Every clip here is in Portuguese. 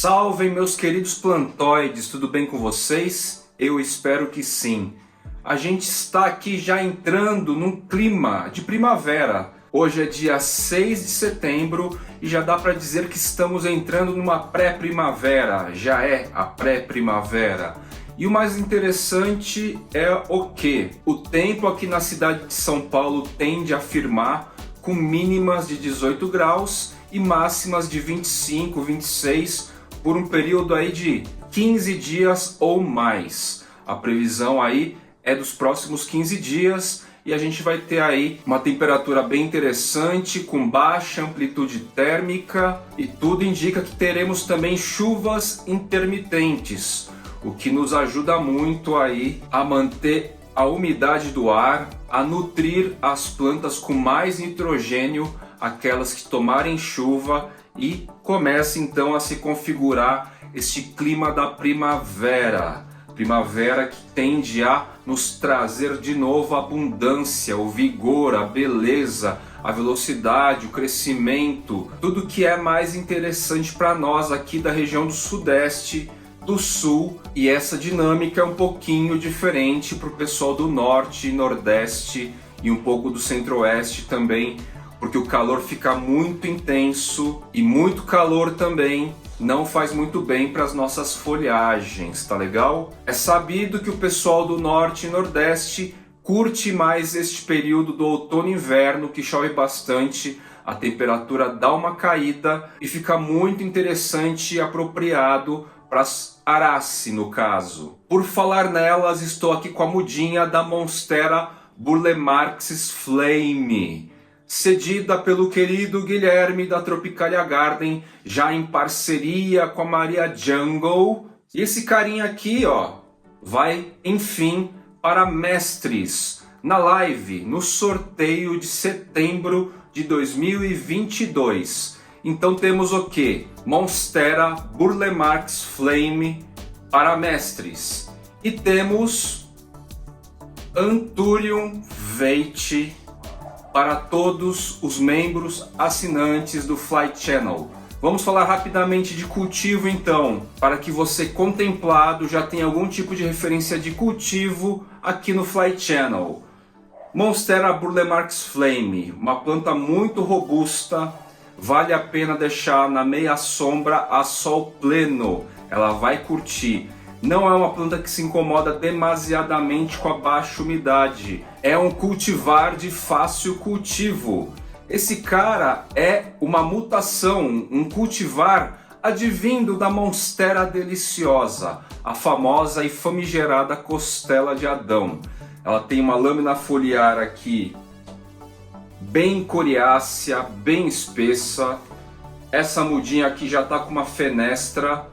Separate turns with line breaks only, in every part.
Salve, meus queridos plantoides, tudo bem com vocês? Eu espero que sim. A gente está aqui já entrando num clima de primavera. Hoje é dia 6 de setembro e já dá para dizer que estamos entrando numa pré-primavera. Já é a pré-primavera. E o mais interessante é o que? O tempo aqui na cidade de São Paulo tende a firmar com mínimas de 18 graus e máximas de 25, 26 por um período aí de 15 dias ou mais. A previsão aí é dos próximos 15 dias e a gente vai ter aí uma temperatura bem interessante, com baixa amplitude térmica, e tudo indica que teremos também chuvas intermitentes, o que nos ajuda muito aí a manter a umidade do ar, a nutrir as plantas com mais nitrogênio, aquelas que tomarem chuva, e começa então a se configurar este clima da primavera. Primavera que tende a nos trazer de novo a abundância, o vigor, a beleza, a velocidade, o crescimento, tudo que é mais interessante para nós aqui da região do Sudeste, do Sul, e essa dinâmica é um pouquinho diferente para o pessoal do Norte, Nordeste e um pouco do Centro-Oeste também, porque o calor fica muito intenso e muito calor também não faz muito bem para as nossas folhagens, tá legal? É sabido que o pessoal do Norte e Nordeste curte mais este período do outono e inverno, que chove bastante, a temperatura dá uma caída e fica muito interessante e apropriado para as arace, no caso. Por falar nelas, estou aqui com a mudinha da Monstera Burle-Marx Flame, cedida pelo querido Guilherme da Tropicalia Garden, já em parceria com a Maria Jungle. E esse carinha aqui, ó, vai, enfim, para mestres, na live, no sorteio de setembro de 2022. Então temos o que? Monstera Burle-Marx Flame para mestres. E temos Anthurium Veit para todos os membros assinantes do Fly Channel. Vamos falar rapidamente de cultivo então, para que você, contemplado, já tenha algum tipo de referência de cultivo aqui no Fly Channel. Monstera Burle-Marx Flame, uma planta muito robusta, vale a pena deixar na meia sombra a sol pleno, ela vai curtir. Não é uma planta que se incomoda demasiadamente com a baixa umidade. É um cultivar de fácil cultivo. Esse cara é uma mutação, um cultivar advindo da Monstera deliciosa, a famosa e famigerada costela de Adão. Ela tem uma lâmina foliar aqui bem coriácea, bem espessa. Essa mudinha aqui já está com uma fenestra.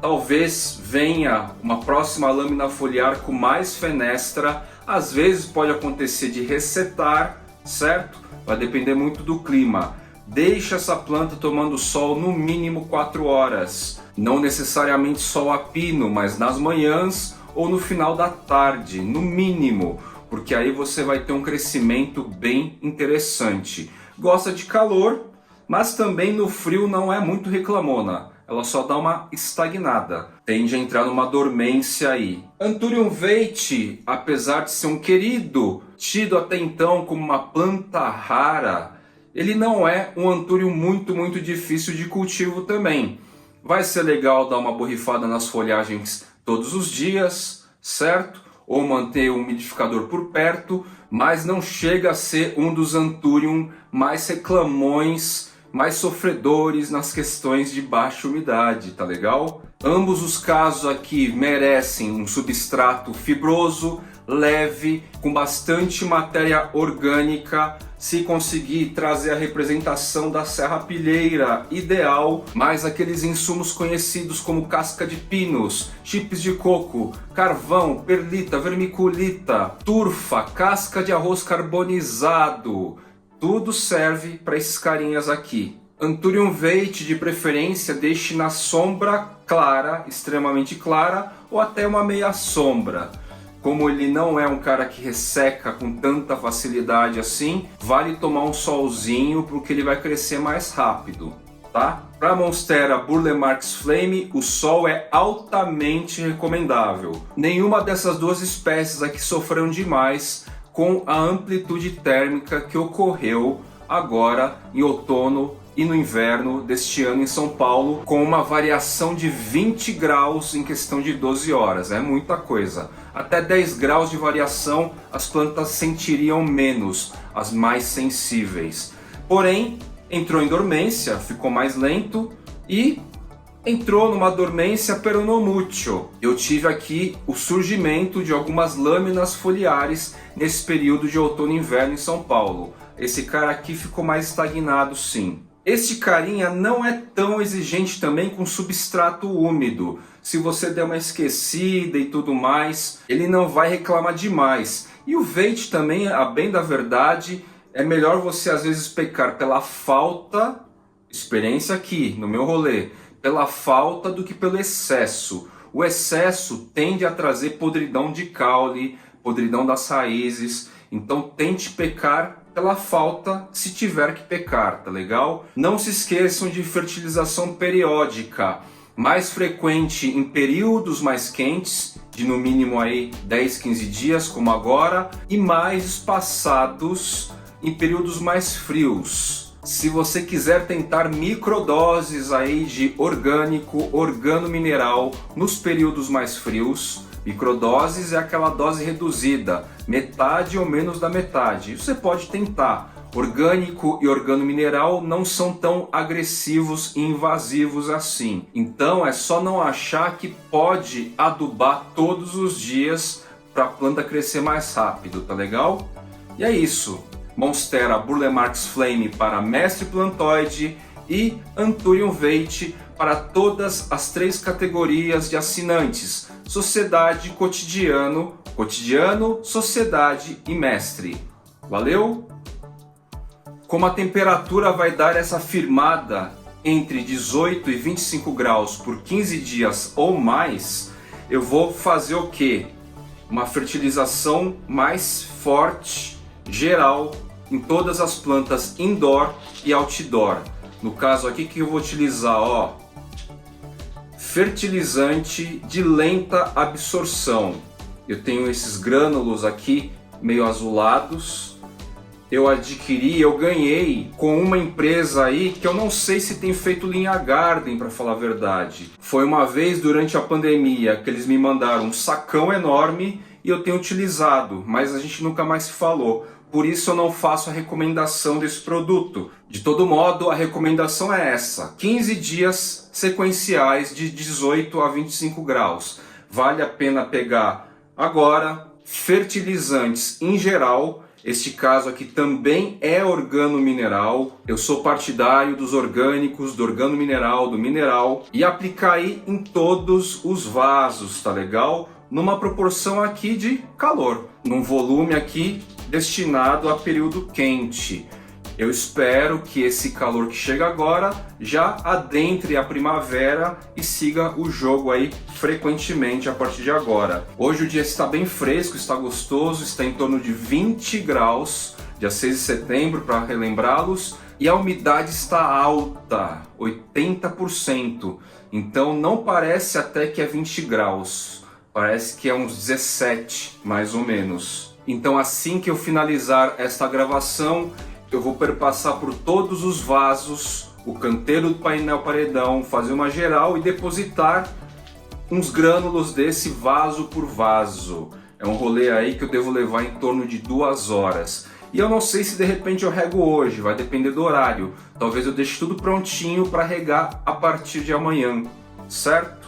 Talvez venha uma próxima lâmina foliar com mais fenestra. Às vezes pode acontecer de ressetar, certo? Vai depender muito do clima. Deixa essa planta tomando sol no mínimo 4 horas. Não necessariamente sol a pino, mas nas manhãs ou no final da tarde, no mínimo, porque aí você vai ter um crescimento bem interessante. Gosta de calor, mas também no frio não é muito reclamona. Ela só dá uma estagnada, tende a entrar numa dormência aí. Anthurium Veit, apesar de ser um querido, tido até então como uma planta rara, ele não é um Anthurium muito difícil de cultivo também. Vai ser legal dar uma borrifada nas folhagens todos os dias, certo? Ou manter o umidificador por perto, mas não chega a ser um dos Anthurium mais reclamões, mais sofredores nas questões de baixa umidade, tá legal? Ambos os casos aqui merecem um substrato fibroso, leve, com bastante matéria orgânica. Se conseguir trazer a representação da serrapilheira, ideal, mais aqueles insumos conhecidos como casca de pinos, chips de coco, carvão, perlita, vermiculita, turfa, casca de arroz carbonizado, tudo serve para esses carinhas aqui. Anthurium Veit, de preferência, deixe na sombra clara, extremamente clara, ou até uma meia sombra. Como ele não é um cara que resseca com tanta facilidade assim, vale tomar um solzinho porque ele vai crescer mais rápido. tá? Para Monstera Burle Marx Flame, o sol é altamente recomendável. Nenhuma dessas duas espécies aqui sofreram demais com a amplitude térmica que ocorreu agora em outono e no inverno deste ano em São Paulo, com uma variação de 20 graus em questão de 12 horas. É muita coisa. Até 10 graus de variação as plantas sentiriam menos, as mais sensíveis. Porém, entrou em dormência, ficou mais lento e entrou numa dormência peronomútil. Eu tive aqui o surgimento de algumas lâminas foliares nesse período de outono e inverno em São Paulo. Esse cara aqui ficou mais estagnado, sim. Este carinha não é tão exigente também com substrato úmido. Se você der uma esquecida e tudo mais, ele não vai reclamar demais. E o veit também, a bem da verdade, é melhor você às vezes pecar pela falta, experiência aqui no meu rolê, pela falta do que pelo excesso. O excesso tende a trazer podridão de caule, podridão das raízes, então tente pecar pela falta se tiver que pecar, tá legal? Não se esqueçam de fertilização periódica, mais frequente em períodos mais quentes, de no mínimo aí 10, 15 dias, como agora, e mais espaçados em períodos mais frios. Se você quiser tentar microdoses aí de orgânico, organomineral nos períodos mais frios, microdoses é aquela dose reduzida, metade ou menos da metade. Você pode tentar. Orgânico e organomineral não são tão agressivos e invasivos assim. Então é só não achar que pode adubar todos os dias para a planta crescer mais rápido, tá legal? E é isso. Monstera Burle Marx Flame para mestre plantoide e Anthurium veit para todas as 3 categorias de assinantes: sociedade, cotidiano, sociedade e mestre. Valeu? Como a temperatura vai dar essa firmada entre 18 e 25 graus por 15 dias ou mais, eu vou fazer o quê? Uma fertilização mais forte, geral, em todas as plantas indoor e outdoor. No caso aqui que eu vou utilizar, ó, fertilizante de lenta absorção. Eu tenho esses grânulos aqui meio azulados. Eu adquiri, eu ganhei com uma empresa aí que eu não sei se tem feito linha Garden, para falar a verdade. Foi uma vez durante a pandemia que eles me mandaram um sacão enorme e eu tenho utilizado, mas a gente nunca mais se falou. Por isso eu não faço a recomendação desse produto. De todo modo, a recomendação é essa: 15 dias sequenciais de 18 a 25 graus. Vale a pena pegar agora. Fertilizantes em geral, este caso aqui também é organomineral. Eu sou partidário dos orgânicos, do organomineral, do mineral, e aplicar aí em todos os vasos, tá legal? Numa proporção aqui de calor, num volume aqui destinado a período quente. Eu espero que esse calor que chega agora já adentre a primavera e siga o jogo aí frequentemente a partir de agora. Hoje o dia está bem fresco, está gostoso, está em torno de 20 graus, dia 6 de setembro, para relembrá-los, e a umidade está alta, 80%. Então não parece até que é 20 graus, parece que é uns 17, mais ou menos. Então assim que eu finalizar esta gravação, eu vou perpassar por todos os vasos, o canteiro do painel paredão, fazer uma geral e depositar uns grânulos desse vaso por vaso. É um rolê aí que eu devo levar em torno de 2 horas. E eu não sei se de repente eu rego hoje, vai depender do horário. Talvez eu deixe tudo prontinho para regar a partir de amanhã, certo?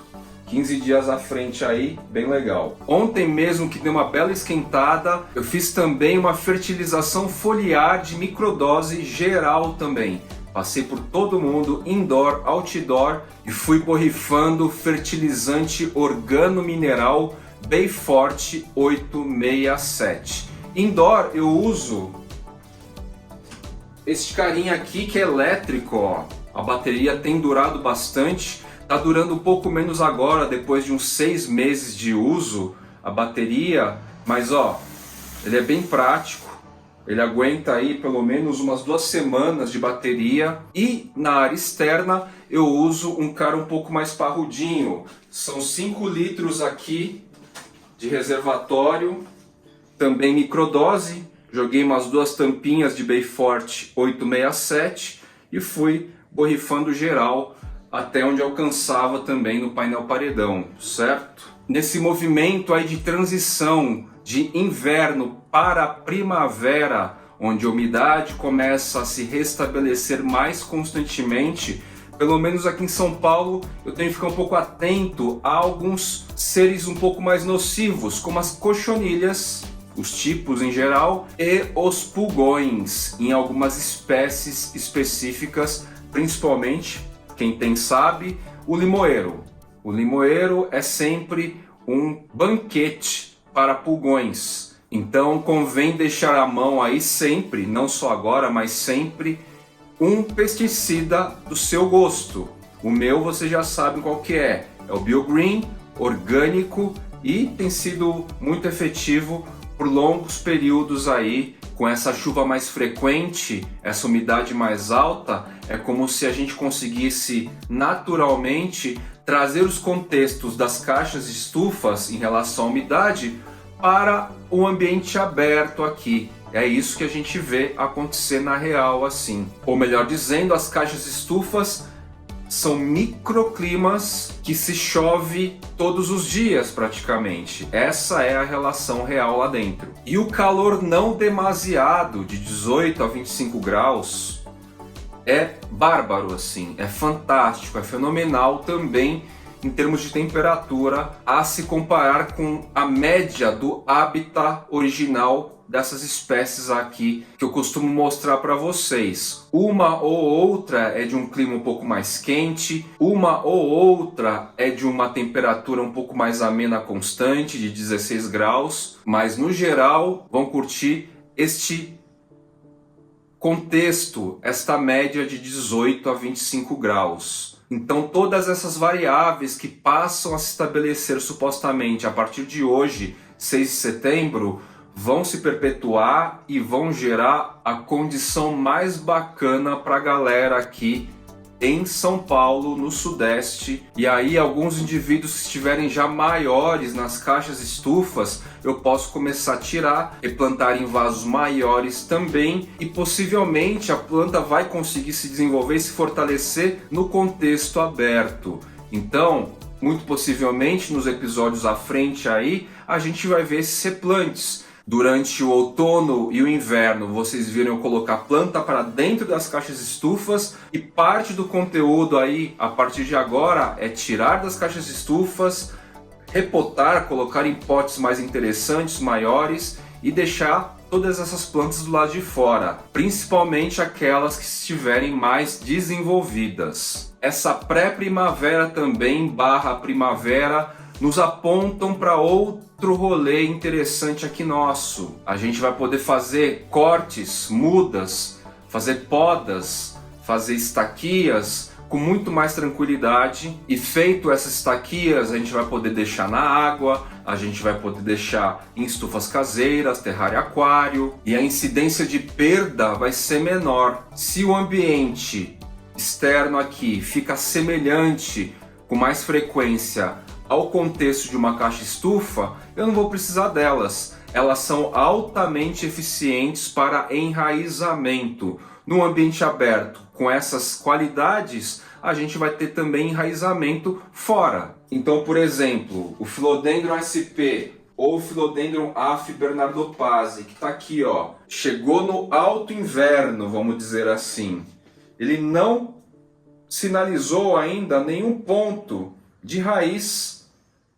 15 dias à frente aí, bem legal. Ontem mesmo, que deu uma bela esquentada, eu fiz também uma fertilização foliar de microdose geral também. Passei por todo mundo, indoor, outdoor, e fui borrifando fertilizante organomineral Bayforte 867. Indoor eu uso este carinha aqui que é elétrico, ó. A bateria tem durado bastante. Tá durando um pouco menos agora, depois de uns 6 meses de uso, a bateria, mas ó, ele é bem prático. Ele aguenta aí pelo menos umas 2 semanas de bateria. E na área externa eu uso um cara um pouco mais parrudinho. São 5 litros aqui de reservatório, também microdose. Joguei umas 2 tampinhas de Bayfort 867 e fui borrifando geral até onde alcançava também no painel paredão, certo? Nesse movimento aí de transição de inverno para primavera, onde a umidade começa a se restabelecer mais constantemente, pelo menos aqui em São Paulo, eu tenho que ficar um pouco atento a alguns seres um pouco mais nocivos, como as cochonilhas, os tipos em geral, e os pulgões, em algumas espécies específicas, principalmente, quem tem sabe, o limoeiro. O limoeiro é sempre um banquete para pulgões, então convém deixar à mão aí sempre, não só agora, mas sempre, um pesticida do seu gosto. O meu você já sabe qual que é o BioGreen, orgânico, e tem sido muito efetivo por longos períodos aí. Com essa chuva mais frequente, essa umidade mais alta, é como se a gente conseguisse naturalmente trazer os contextos das caixas de estufas em relação à umidade para o ambiente aberto aqui. É isso que a gente vê acontecer na real assim. Ou melhor dizendo, as caixas de estufas são microclimas que se chove todos os dias praticamente. Essa é a relação real lá dentro. E o calor não demasiado, de 18 a 25 graus, é bárbaro assim, é fantástico, é fenomenal também em termos de temperatura, a se comparar com a média do habitat original dessas espécies aqui que eu costumo mostrar para vocês. Uma ou outra é de um clima um pouco mais quente, uma ou outra é de uma temperatura um pouco mais amena constante, de 16 graus, mas no geral vão curtir este contexto, esta média de 18 a 25 graus. Então todas essas variáveis que passam a se estabelecer supostamente a partir de hoje, 6 de setembro, vão se perpetuar e vão gerar a condição mais bacana para a galera aqui em São Paulo, no Sudeste. E aí alguns indivíduos que estiverem já maiores nas caixas estufas, eu posso começar a tirar e plantar em vasos maiores também, e possivelmente a planta vai conseguir se desenvolver e se fortalecer no contexto aberto. Então, muito possivelmente nos episódios à frente aí, a gente vai ver esses replantes. Durante o outono e o inverno, vocês viram eu colocar planta para dentro das caixas estufas, e parte do conteúdo aí, a partir de agora, é tirar das caixas estufas, repotar, colocar em potes mais interessantes, maiores, e deixar todas essas plantas do lado de fora, principalmente aquelas que estiverem mais desenvolvidas. Essa pré-primavera também, barra primavera, nos apontam para outro rolê interessante aqui nosso. A gente vai poder fazer cortes, mudas, fazer podas, fazer estaquias com muito mais tranquilidade. E feito essas estaquias, a gente vai poder deixar na água, a gente vai poder deixar em estufas caseiras, terrário aquário, e a incidência de perda vai ser menor. Se o ambiente externo aqui fica semelhante, com mais frequência, ao contexto de uma caixa estufa, eu não vou precisar delas. Elas são altamente eficientes para enraizamento. No ambiente aberto, com essas qualidades, a gente vai ter também enraizamento fora. Então, por exemplo, o Philodendron SP ou o Philodendron Af Bernardopasi, que está aqui, ó, chegou no alto inverno, vamos dizer assim. Ele não sinalizou ainda nenhum ponto de raiz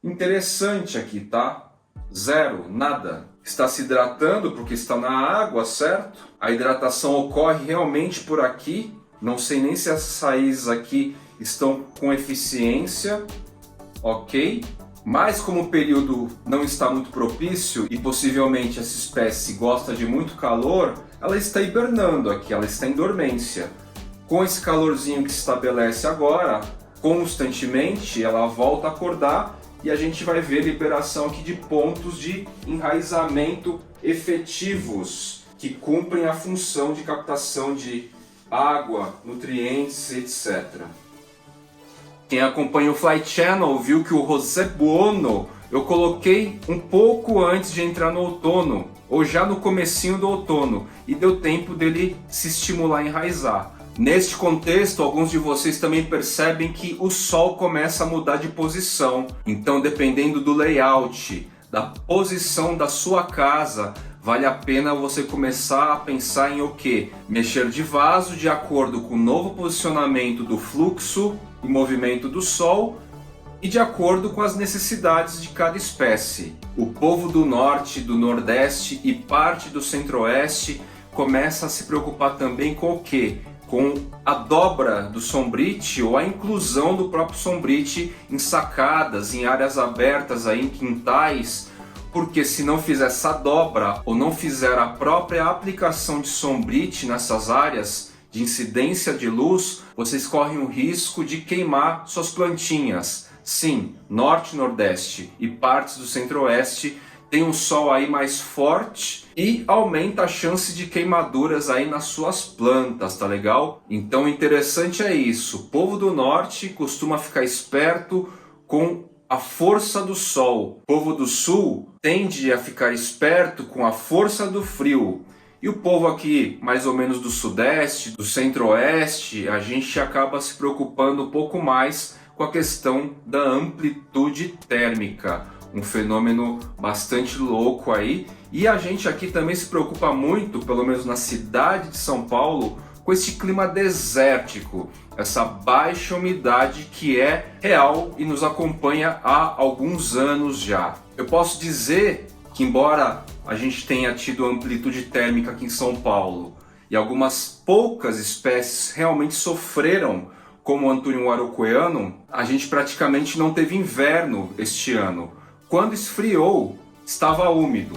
interessante aqui, tá? Zero, nada. Está se hidratando porque está na água, certo? A hidratação ocorre realmente por aqui. Não sei nem se essas raízes aqui estão com eficiência, ok? Mas como o período não está muito propício e possivelmente essa espécie gosta de muito calor, ela está hibernando aqui, ela está em dormência. Com esse calorzinho que se estabelece agora, constantemente ela volta a acordar e a gente vai ver liberação aqui de pontos de enraizamento efetivos. que cumprem a função de captação de água, nutrientes, etc. Quem acompanha o Fly Channel viu que o Rosé Buono eu coloquei um pouco antes de entrar no outono, ou já no comecinho do outono, e deu tempo dele se estimular e enraizar. Neste contexto, alguns de vocês também percebem que o sol começa a mudar de posição. Então, dependendo do layout, da posição da sua casa, vale a pena você começar a pensar em o quê? Mexer de vaso de acordo com o novo posicionamento do fluxo e movimento do sol e de acordo com as necessidades de cada espécie. O povo do norte, do nordeste e parte do centro-oeste começa a se preocupar também com o quê? Com a dobra do sombrite ou a inclusão do próprio sombrite em sacadas, em áreas abertas, aí, em quintais, porque se não fizer essa dobra ou não fizer a própria aplicação de sombrite nessas áreas de incidência de luz, vocês correm o risco de queimar suas plantinhas. Sim, norte, nordeste e partes do centro-oeste tem um sol aí mais forte e aumenta a chance de queimaduras aí nas suas plantas, tá legal? Então o interessante é isso, o povo do norte costuma ficar esperto com a força do sol. O povo do sul tende a ficar esperto com a força do frio. E o povo aqui, mais ou menos do sudeste, do centro-oeste, a gente acaba se preocupando um pouco mais com a questão da amplitude térmica, um fenômeno bastante louco aí. E a gente aqui também se preocupa muito, pelo menos na cidade de São Paulo, com esse clima desértico, essa baixa umidade que é real e nos acompanha há alguns anos já. Eu posso dizer que, embora a gente tenha tido amplitude térmica aqui em São Paulo e algumas poucas espécies realmente sofreram, como o Anthurium araucoiano, a gente praticamente não teve inverno este ano. Quando esfriou, estava úmido,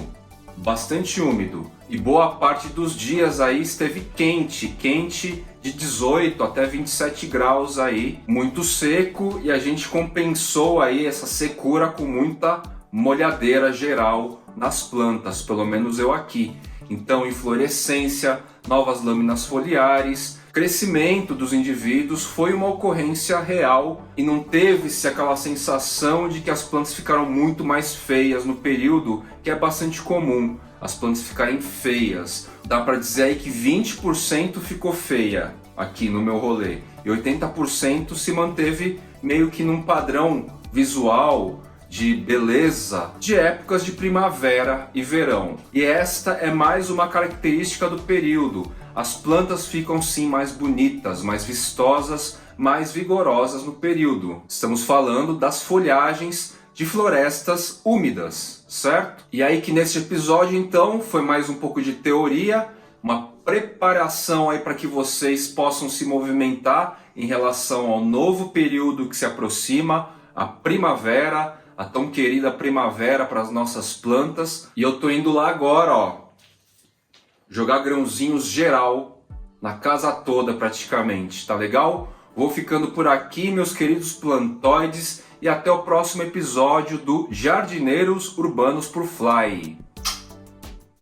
bastante úmido, e boa parte dos dias aí esteve quente de 18 até 27 graus aí, muito seco, e a gente compensou aí essa secura com muita molhadeira geral nas plantas, pelo menos eu aqui. Então, inflorescência, novas lâminas foliares, crescimento dos indivíduos foi uma ocorrência real e não teve-se aquela sensação de que as plantas ficaram muito mais feias no período, que é bastante comum, as plantas ficarem feias. Dá para dizer aí que 20% ficou feia aqui no meu rolê e 80% se manteve meio que num padrão visual de beleza de épocas de primavera e verão. E esta é mais uma característica do período. As plantas ficam sim mais bonitas, mais vistosas, mais vigorosas no período. Estamos falando das folhagens de florestas úmidas, certo? E aí que neste episódio então foi mais um pouco de teoria, uma preparação aí para que vocês possam se movimentar em relação ao novo período que se aproxima, a primavera, a tão querida primavera para as nossas plantas. E eu tô indo lá agora, ó, jogar grãozinhos geral na casa toda praticamente, tá legal? Vou ficando por aqui, meus queridos plantoides, e até o próximo episódio do Jardineiros Urbanos por Fly.